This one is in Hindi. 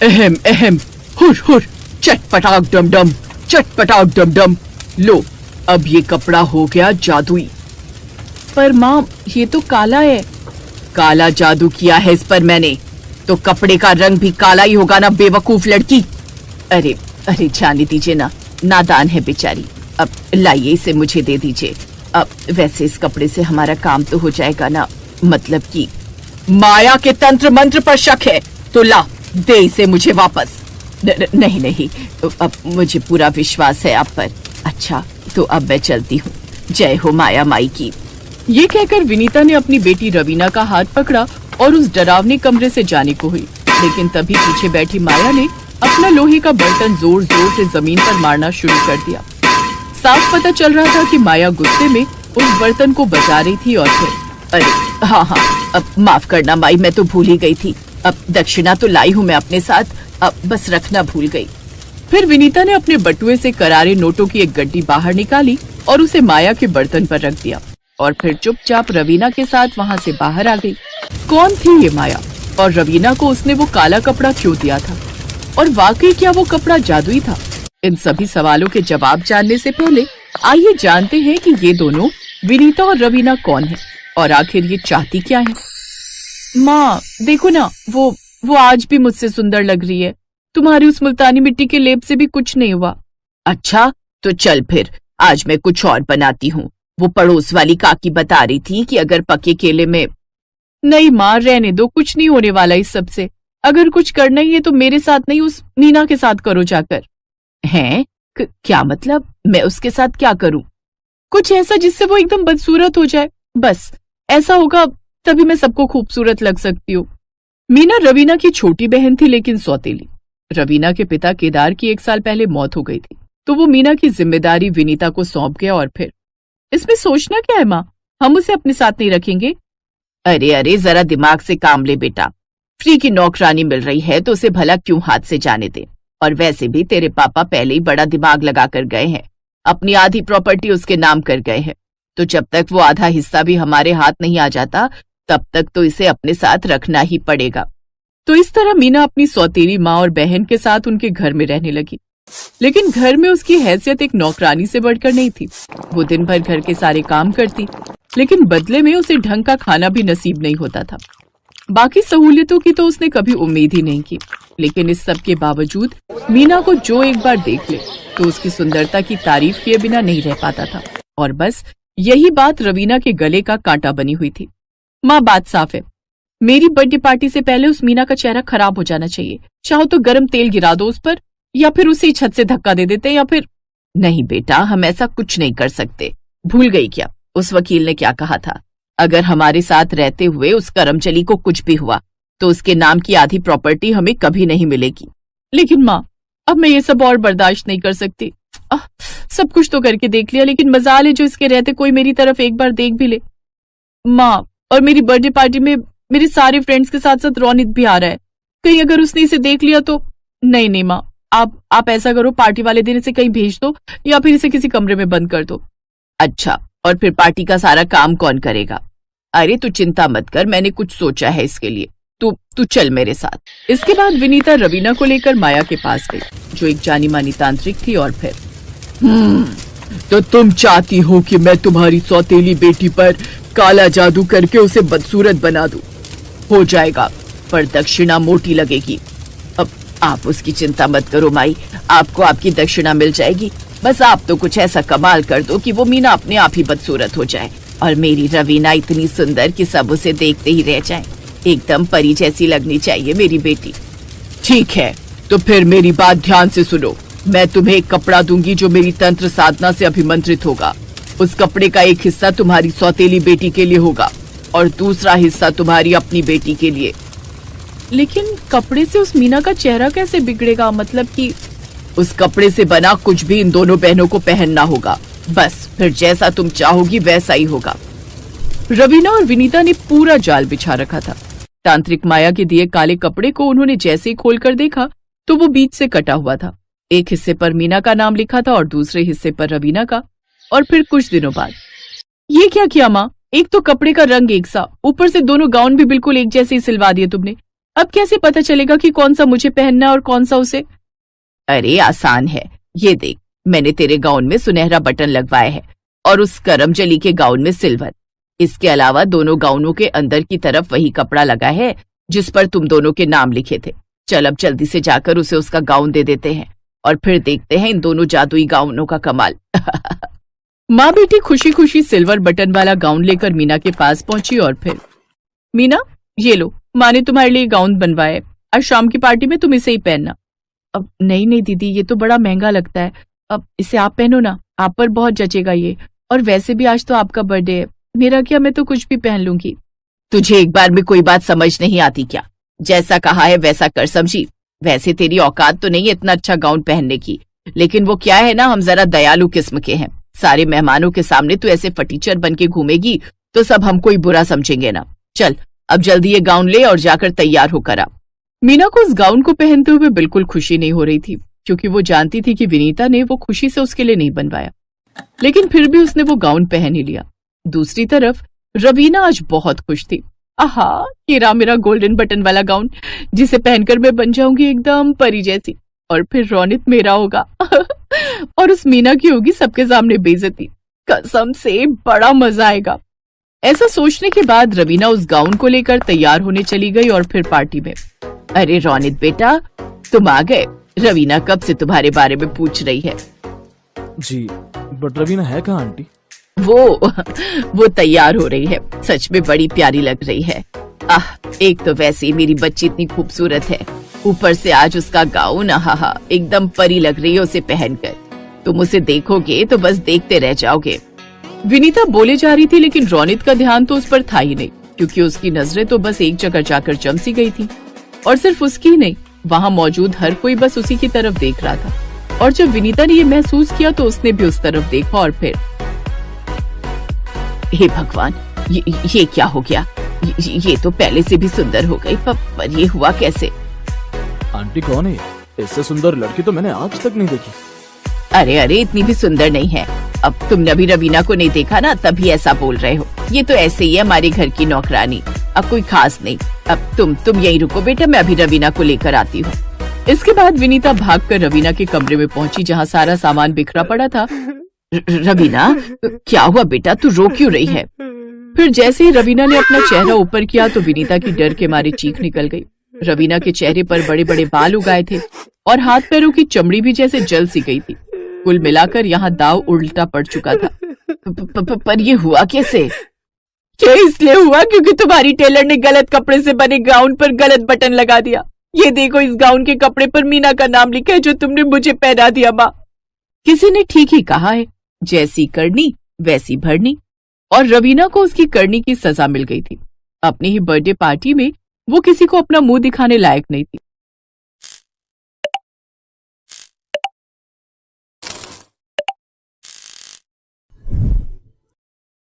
अहम अहम, हुर हुर, चटपटाक डम डम, चटपटाक डम डम। लो, अब ये कपड़ा हो गया जादुई। पर माँ, ये तो काला है। काला जादू किया है इस पर मैंने, तो कपड़े का रंग भी काला ही होगा ना बेवकूफ लड़की। अरे अरे, जाने दीजिए ना, नादान है बेचारी। अब लाइए, इसे मुझे दे दीजिए। अब वैसे इस कपड़े से हमारा काम तो हो जाएगा ना, मतलब कि माया के तंत्र मंत्र पर शक है तो ला, दे इसे मुझे वापस। नहीं नहीं, अब मुझे पूरा विश्वास है आप पर। अच्छा, तो अब मैं चलती हूँ। जय हो माया माई की। ये कहकर विनीता ने अपनी बेटी रवीना का हाथ पकड़ा और उस डरावने कमरे से जाने को हुई, लेकिन तभी पीछे बैठी माया ने अपना लोहे का बर्तन जोर जोर से जमीन पर मारना शुरू कर दिया। साफ पता चल रहा था कि माया गुस्से में उस बर्तन को बचा रही थी। और फिर अरे हाँ हाँ, अब माफ करना माई, मैं तो भूल ही गई थी। अब दक्षिणा तो लाई हूँ मैं अपने साथ, अब बस रखना भूल गई। फिर विनीता ने अपने बटुए से करारे नोटों की एक गड्डी बाहर निकाली और उसे माया के बर्तन पर रख दिया, और फिर चुपचाप रवीना के साथ वहाँ से बाहर आ गई। कौन थी ये माया, और रवीना को उसने वो काला कपड़ा क्यों दिया था, और वाकई क्या वो कपड़ा जादुई था? इन सभी सवालों के जवाब जानने से पहले आइए जानते हैं कि ये दोनों विनीता और रवीना कौन है, और आखिर ये चाहती क्या है। माँ देखो ना, वो आज भी मुझसे सुंदर लग रही है। तुम्हारी उस मुल्तानी मिट्टी के लेप से भी कुछ नहीं हुआ। अच्छा, तो चल फिर आज मैं कुछ और बनाती हूँ। वो पड़ोस वाली काकी बता रही थी कि अगर पके केले में। नहीं माँ, रहने दो, कुछ नहीं होने वाला इस सब से। अगर कुछ करना ही है तो मेरे साथ नहीं, उस मीना के साथ करो जाकर। हैं? क्या मतलब? मैं उसके साथ क्या करूं? कुछ ऐसा जिससे वो एकदम बदसूरत हो जाए। बस ऐसा होगा तभी मैं सबको खूबसूरत लग सकती हूँ। मीना रवीना की छोटी बहन थी, लेकिन सौतेली। रवीना के पिता केदार की 1 साल पहले मौत हो गई थी, तो वो मीना की जिम्मेदारी विनीता को सौंप गया। और फिर इसमें सोचना क्या है माँ, हम उसे अपने साथ नहीं रखेंगे। अरे अरे, जरा दिमाग से काम ले बेटा। फ्री की नौकरानी मिल रही है तो उसे भला क्यों हाथ से जाने दे। और वैसे भी तेरे पापा पहले ही बड़ा दिमाग लगा कर गए हैं, अपनी आधी प्रॉपर्टी उसके नाम कर गए हैं। तो जब तक वो आधा हिस्सा भी हमारे हाथ नहीं आ जाता, तब तक तो इसे अपने साथ रखना ही पड़ेगा। तो इस तरह मीना अपनी सौतेली माँ और बहन के साथ उनके घर में रहने लगी। लेकिन घर में उसकी हैसियत एक नौकरानी से बढ़कर नहीं थी। वो दिन भर घर के सारे काम करती, लेकिन बदले में उसे ढंग का खाना भी नसीब नहीं होता था। बाकी सहूलियतों की तो उसने कभी उम्मीद ही नहीं की। लेकिन इस सब के बावजूद मीना को जो एक बार देख ले तो उसकी सुंदरता की तारीफ किए बिना नहीं रह पाता था। और बस यही बात रवीना के गले का कांटा बनी हुई थी। माँ, बात साफ है, मेरी बर्थडे पार्टी से पहले उस मीना का चेहरा खराब हो जाना चाहिए। चाहो तो गर्म तेल गिरा दो उस पर, या फिर उसे छत से धक्का दे देते, या फिर। नहीं बेटा, हम ऐसा कुछ नहीं कर सकते। भूल गई क्या उस वकील ने क्या कहा था? अगर हमारे साथ रहते हुए उस करमचली को कुछ भी हुआ तो उसके नाम की आधी प्रॉपर्टी हमें कभी नहीं मिलेगी। लेकिन माँ, अब मैं ये सब और बर्दाश्त नहीं कर सकती। सब कुछ तो करके देख लिया, लेकिन मजाल है जो इसके रहते कोई मेरी तरफ एक बार देख भी ले। माँ, और मेरी बर्थडे पार्टी में मेरे सारे फ्रेंड्स के साथ साथ रोनित भी आ रहा है। कहीं अगर उसने इसे देख लिया तो। नहीं नहीं माँ, आप ऐसा करो, पार्टी वाले दिन इसे कहीं भेज दो या फिर इसे किसी कमरे में बंद कर दो। अच्छा, और फिर पार्टी का सारा काम कौन करेगा? अरे तू चिंता मत कर, मैंने कुछ सोचा है इसके लिए। तू चल मेरे साथ। इसके बाद विनीता रवीना को लेकर माया के पास गई, जो एक जानी मानी तांत्रिक थी। और फिर तो तुम चाहती हो कि मैं तुम्हारी सौतेली बेटी पर काला जादू करके उसे बदसूरत बना दूं? हो जाएगा, पर दक्षिणा मोटी लगेगी। अब आप उसकी चिंता मत करो माई, आपको आपकी दक्षिणा मिल जाएगी। बस आप तो कुछ ऐसा कमाल कर दो कि वो मीना अपने आप ही बदसूरत हो जाए, और मेरी रवीना इतनी सुंदर कि सब उसे देखते ही रह जाएं। एकदम परी जैसी लगनी चाहिए मेरी बेटी। ठीक है, तो फिर मेरी बात ध्यान से सुनो। मैं तुम्हें एक कपड़ा दूंगी जो मेरी तंत्र साधना से अभिमंत्रित होगा। उस कपड़े का एक हिस्सा तुम्हारी सौतेली बेटी के लिए होगा और दूसरा हिस्सा तुम्हारी अपनी बेटी के लिए। लेकिन कपड़े से उस मीना का चेहरा कैसे बिगड़ेगा? मतलब कि उस कपड़े से बना कुछ भी इन दोनों बहनों को पहनना होगा। बस फिर जैसा तुम चाहोगी वैसा ही होगा। रवीना और विनीता ने पूरा जाल बिछा रखा था। तांत्रिक माया के दिए काले कपड़े को उन्होंने जैसे ही खोलकर देखा तो वो बीच से कटा हुआ था। एक हिस्से पर मीना का नाम लिखा था और दूसरे हिस्से पर रवीना का। और फिर कुछ दिनों बाद, ये क्या किया माँ? एक तो कपड़े का रंग एक सा, ऊपर से दोनों गाउन भी बिल्कुल एक जैसे ही सिलवा दिए तुमने। अब कैसे पता चलेगा कि कौन सा मुझे पहनना है और कौन सा उसे? अरे आसान है, ये देख, मैंने तेरे गाउन में सुनहरा बटन लगवाए हैं और उस करमजली के गाउन में सिल्वर। इसके अलावा दोनों गाउनों के अंदर की तरफ वही कपड़ा लगा है जिस पर तुम दोनों के नाम लिखे थे। चल अब जल्दी से जाकर उसे उसका गाउन दे देते हैं और फिर देखते हैं इन दोनों जादुई गाउनों का कमाल। माँ बेटी खुशी खुशी सिल्वर बटन वाला गाउन लेकर मीना के पास पहुंची और फिर, मीना ये लो, माँ ने तुम्हारे लिए गाउन बनवाया है, आज शाम की पार्टी में तुम इसे ही पहनना। अब नहीं नहीं दीदी, ये तो बड़ा महंगा लगता है, अब इसे आप पहनो ना, आप पर बहुत जचेगा ये, और वैसे भी आज तो आपका बर्थडे है, मेरा क्या, मैं तो कुछ भी पहन लूंगी। तुझे एक बार में कोई बात समझ नहीं आती क्या? जैसा कहा है वैसा कर समझी। वैसे तेरी औकात तो नहीं है इतना अच्छा गाउन पहनने की, लेकिन वो क्या है ना, हम जरा दयालु किस्म के हैं। सारे मेहमानों के सामने तू ऐसे फटीचर बन के घूमेगी तो सब हमको ही बुरा समझेंगे ना। चल अब जल्दी ये गाउन ले और जाकर तैयार होकर आ। मीना को उस गाउन को पहनते हुए बिल्कुल खुशी नहीं हो रही थी, क्योंकि वो जानती थी कि विनीता ने वो खुशी से उसके लिए नहीं बनवाया, लेकिन फिर भी उसने वो गाउन पहन ही लिया। दूसरी तरफ रवीना आज बहुत खुश थी। आहा, ये रहा मेरा गोल्डन बटन वाला गाउन, जिसे पहनकर मैं बन जाऊंगी एकदम परी जैसी, और फिर रौनक मेरा होगा और उस मीना की होगी सबके सामने बेइज्जती। कसम से बड़ा मजा आएगा। ऐसा सोचने के बाद रवीना उस गाउन को लेकर तैयार होने चली गई और फिर पार्टी में। अरे रौनक बेटा, तुम आ गए। रवीना कब से तुम्हारे बारे में पूछ रही है। जी, बट रवीना है कहाँ आंटी? वो तैयार हो रही है, सच में बड़ी प्यारी लग रही है। एक तो वैसे ही मेरी बच्ची इतनी खूबसूरत है, ऊपर से आज उसका गाउन, आहा, एकदम परी लग रही है उसे पहनकर। तुम उसे देखोगे तो बस देखते रह जाओगे। विनीता बोले जा रही थी, लेकिन रौनक का ध्यान तो उस पर था ही नहीं, क्योंकि उसकी नजरें तो बस एक जगह जाकर जम सी गई थी। और सिर्फ उसकी ही नहीं, वहाँ मौजूद हर कोई बस उसी की तरफ देख रहा था। और जब विनीता ने ये महसूस किया तो उसने भी उस तरफ देखा और फिर, हे भगवान, ये क्या हो गया? ये तो पहले से भी सुंदर हो गई, पर ये हुआ कैसे? आंटी कौन है? इससे सुंदर लड़की तो मैंने आज तक नहीं देखी। अरे इतनी भी सुंदर नहीं है। अब तुमने अभी रवीना को नहीं देखा ना, तभी ऐसा बोल रहे हो। ये तो ऐसे ही है हमारे घर की नौकरानी, अब कोई खास नहीं। अब तुम यहीं रुको बेटा, मैं अभी रवीना को लेकर आती हूँ। इसके बाद विनीता भागकर रवीना के कमरे में पहुंची, जहाँ सारा सामान बिखरा पड़ा था। रवीना, क्या हुआ बेटा, तू रो क्यों रही है? फिर जैसे ही रवीना ने अपना चेहरा ऊपर किया तो विनीता की डर के मारे चीख निकल गई। रवीना के चेहरे पर बड़े बड़े बाल उगाए थे और हाथ पैरों की चमड़ी भी जैसे जल सी गई थी। कुल मिलाकर यहाँ दाव उल्टा पड़ चुका था। पर ये हुआ कैसे? ये इसलिए हुआ क्योंकि तुम्हारी टेलर ने गलत कपड़े से बने गाउन पर गलत बटन लगा दिया। ये देखो, इस गाउन के कपड़े पर मीना का नाम लिखा है, जो तुमने मुझे पहना दिया। माँ, किसी ने ठीक ही कहा है, जैसी करनी वैसी भरनी। और रवीना को उसकी करनी की सजा मिल गई थी। अपनी ही बर्थडे पार्टी में वो किसी को अपना मुंह दिखाने लायक नहीं थी,